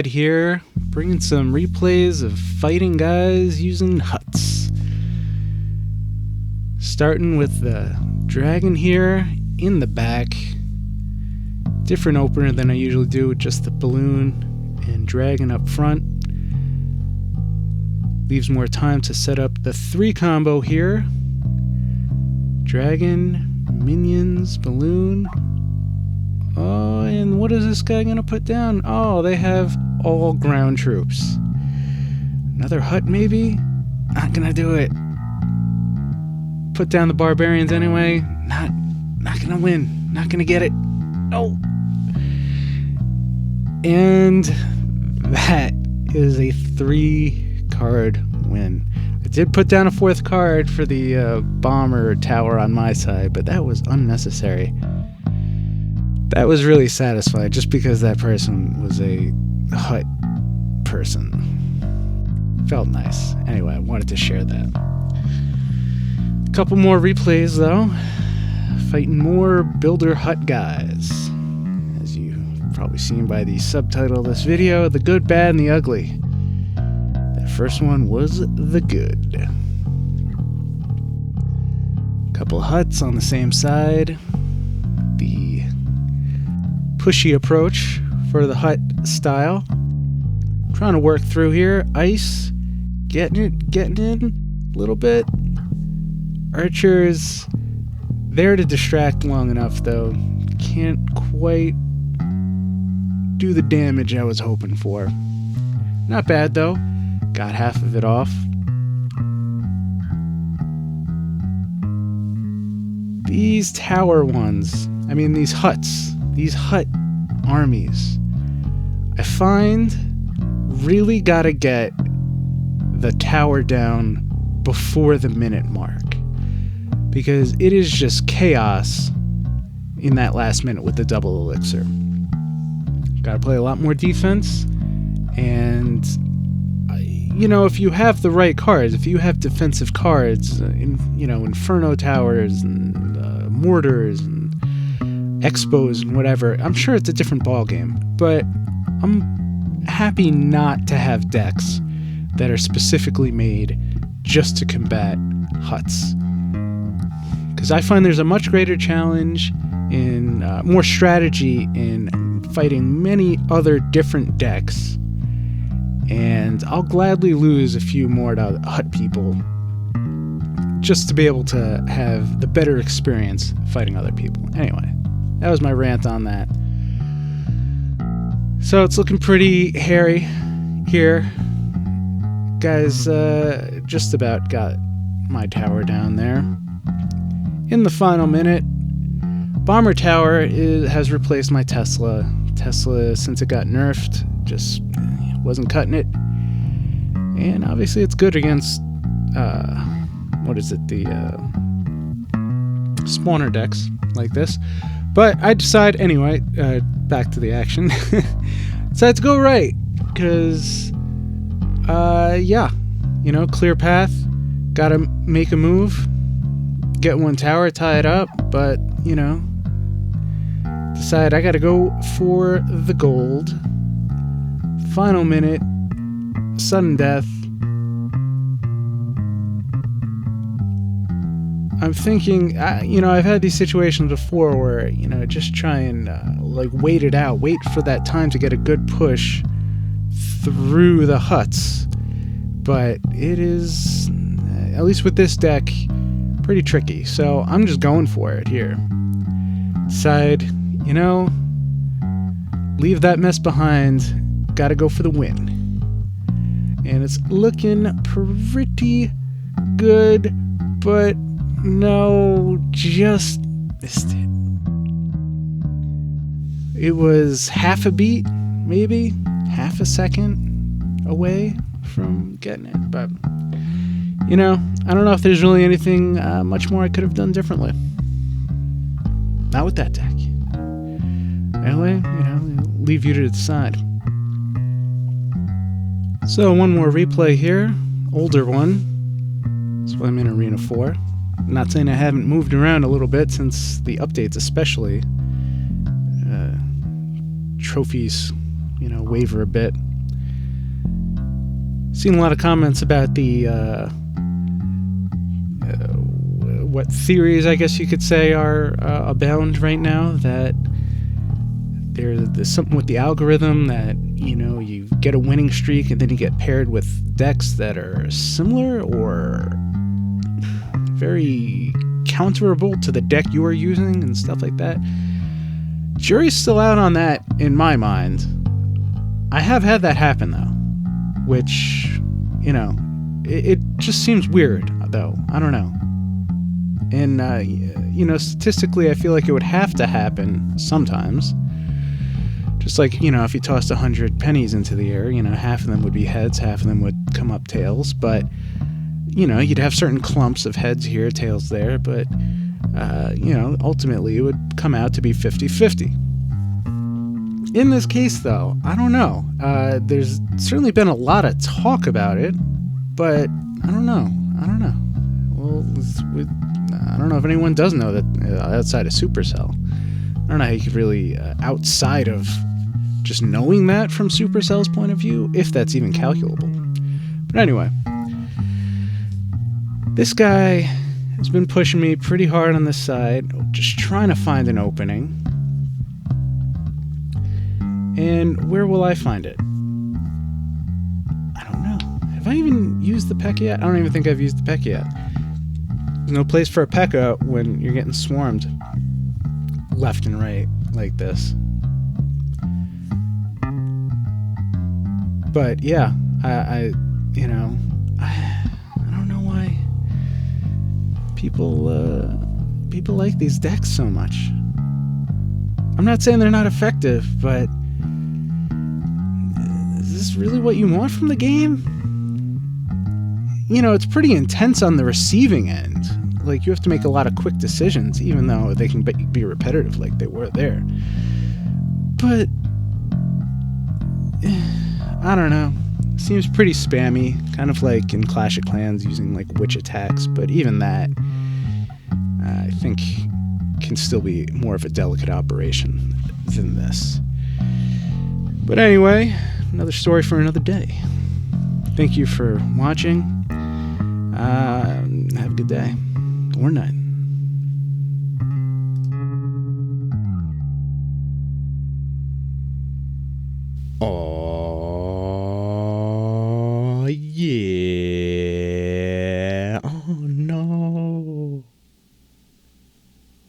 Here, bringing some replays of fighting guys using huts. Starting with the dragon here in the back. Different opener than I usually do with just the balloon and dragon up front. Leaves more time to set up the 3 combo here. Dragon, minions, balloon. Oh, and what is this guy gonna put down? Oh, they have all ground troops. Another hut, maybe? Not gonna do it. Put down the barbarians anyway. Not gonna win. Not gonna get it. No. And that is a 3-card win. I did put down a 4th card for the bomber tower on my side, but that was unnecessary. That was really satisfying just because that person was a hut person. Felt nice. Anyway, I wanted to share that. A couple more replays though. Fighting more builder hut guys. As you've probably seen by the subtitle of this video, the good, bad, and the ugly. That first one was the good. Couple huts on the same side. The pushy approach for the hut style. Trying to work through here. Ice. Getting in a little bit. Archers there to distract long enough though. Can't quite do the damage I was hoping for. Not bad though. Got half of it off. These tower ones, I mean these huts, these hut armies, I find really gotta get the tower down before the minute mark, because it is just chaos in that last minute with the double elixir. Gotta play a lot more defense, and you know, if you have the right cards, if you have defensive cards, Inferno towers and mortars and expos and whatever, I'm sure it's a different ball game. But I'm happy not to have decks that are specifically made just to combat huts, because I find there's a much greater challenge in more strategy in fighting many other different decks. And I'll gladly lose a few more to hut people just to be able to have the better experience fighting other people. Anyway, that was my rant on that. So it's looking pretty hairy here. Guys, just about got my tower down there. In the final minute, Bomber Tower has replaced my Tesla. Tesla, since it got nerfed, just wasn't cutting it. And obviously it's good against the spawner decks like this. But I decide anyway, back to the action. Decide to go right, because clear path, gotta make a move, get one tower, tie it up, but decide I gotta go for the gold. Final minute, sudden death. I'm thinking, I've had these situations before where, just try and wait it out, wait for that time to get a good push through the huts. But it is, at least with this deck, pretty tricky. So I'm just going for it here. Decide, leave that mess behind. Gotta go for the win. And it's looking pretty good, but no, just missed it. It was half a beat, maybe half a second away from getting it, but I don't know if there's really anything much more I could have done differently. Not with that deck. Anyway, leave you to decide. So one more replay here, older one. So I'm in Arena 4. Not saying I haven't moved around a little bit since the updates, especially. Trophies, waver a bit. Seen a lot of comments about the what theories, I guess you could say, are abound right now, that there's something with the algorithm that, you get a winning streak and then you get paired with decks that are similar or very counterable to the deck you are using and stuff like that. Jury's still out on that in my mind. I have had that happen though, which, it just seems weird though. I don't know. And, statistically, I feel like it would have to happen sometimes. Just like, if you tossed 100 pennies into the air, half of them would be heads, half of them would come up tails. But, you'd have certain clumps of heads here, tails there. But, ultimately it would come out to be 50-50. In this case, though, I don't know. There's certainly been a lot of talk about it, but I don't know. Well, I don't know if anyone does know that outside of Supercell. I don't know how you could really, outside of just knowing that from Supercell's point of view, if that's even calculable. But anyway, this guy has been pushing me pretty hard on this side, just trying to find an opening. And where will I find it? I don't know. Have I even used the P.E.K.K.A yet? I don't even think I've used the P.E.K.K.A yet. There's no place for a P.E.K.K.A when you're getting swarmed left and right like this. But yeah, I don't know why people like these decks so much. I'm not saying they're not effective, but is this really what you want from the game? It's pretty intense on the receiving end. Like, you have to make a lot of quick decisions, even though they can be repetitive like they were there. But I don't know. Seems pretty spammy, kind of like in Clash of Clans using like witch attacks, but even that I think can still be more of a delicate operation than this. But anyway, another story for another day. Thank you for watching. Have a good day or night. Oh.